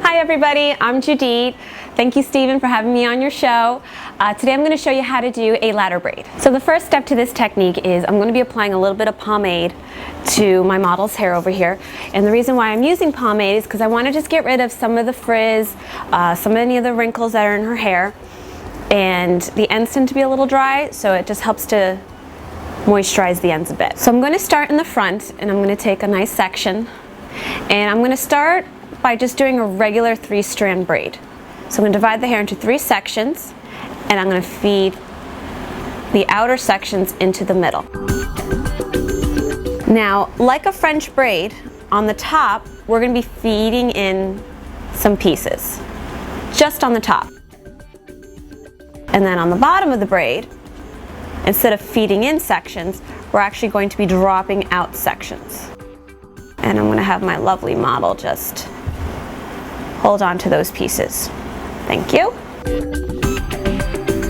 Hi everybody, I'm Judit. Thank you, Stephen, for having me on your show. Today I'm going to show you how to do a ladder braid. So the first step to this technique is I'm going to be applying a little bit of pomade to my model's hair over here. And the reason why I'm using pomade is because I want to just get rid of some of the frizz, any of the wrinkles that are in her hair. And the ends tend to be a little dry, so it just helps to moisturize the ends a bit. So I'm going to start in the front, and I'm going to take a nice section. And I'm going to start by just doing a regular 3-strand braid. So I'm going to divide the hair into 3 sections, and I'm going to feed the outer sections into the middle. Now, like a French braid, on the top, we're going to be feeding in some pieces, just on the top. And then on the bottom of the braid, instead of feeding in sections, we're actually going to be dropping out sections. And I'm going to have my lovely model just hold on to those pieces. Thank you.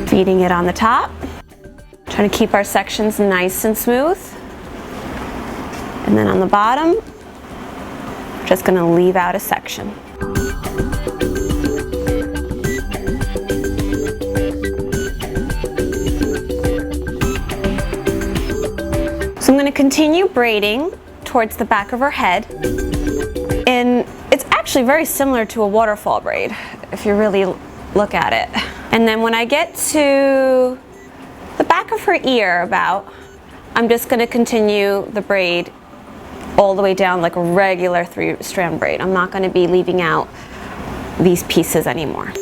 Feeding it on the top. Trying to keep our sections nice and smooth. And then on the bottom, just going to leave out a section. So I'm going to continue braiding towards the back of her head. And it's actually very similar to a waterfall braid, if you really look at it. And then when I get to the back of her ear I'm just going to continue the braid all the way down like a regular 3-strand braid. I'm not going to be leaving out these pieces anymore.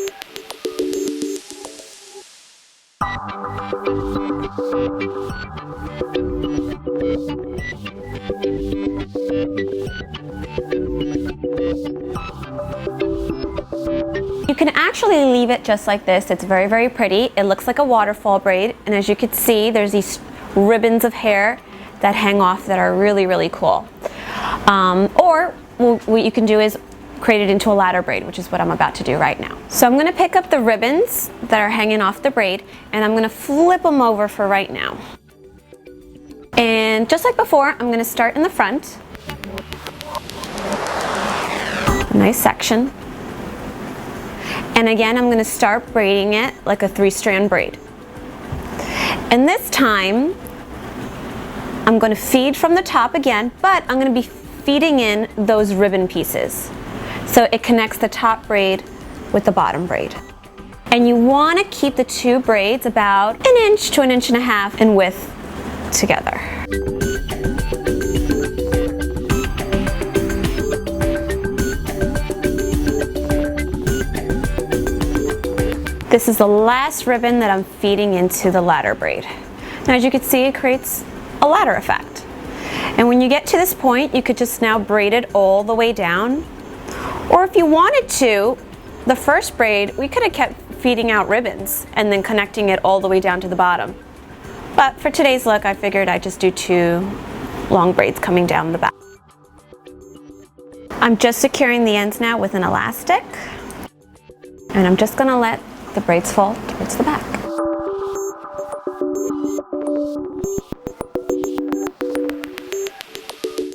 You can actually leave it just like this. It's very, very pretty. It looks like a waterfall braid, and as you can see, there's these ribbons of hair that hang off that are really, really cool. Or what you can do is create it into a ladder braid, which is what I'm about to do right now. So I'm going to pick up the ribbons that are hanging off the braid, and I'm going to flip them over for right now. And just like before, I'm going to start in the front. A nice section. And again, I'm going to start braiding it like a 3-strand braid. And this time, I'm going to feed from the top again, but I'm going to be feeding in those ribbon pieces. So it connects the top braid with the bottom braid. And you want to keep the 2 braids about 1 inch to 1.5 inches in width together. This is the last ribbon that I'm feeding into the ladder braid. Now, as you can see, it creates a ladder effect. And when you get to this point, you could just now braid it all the way down. Or if you wanted to, the first braid, we could have kept feeding out ribbons and then connecting it all the way down to the bottom. But for today's look, I figured I'd just do 2 long braids coming down the back. I'm just securing the ends now with an elastic. And I'm just going to let the braids fall towards the back.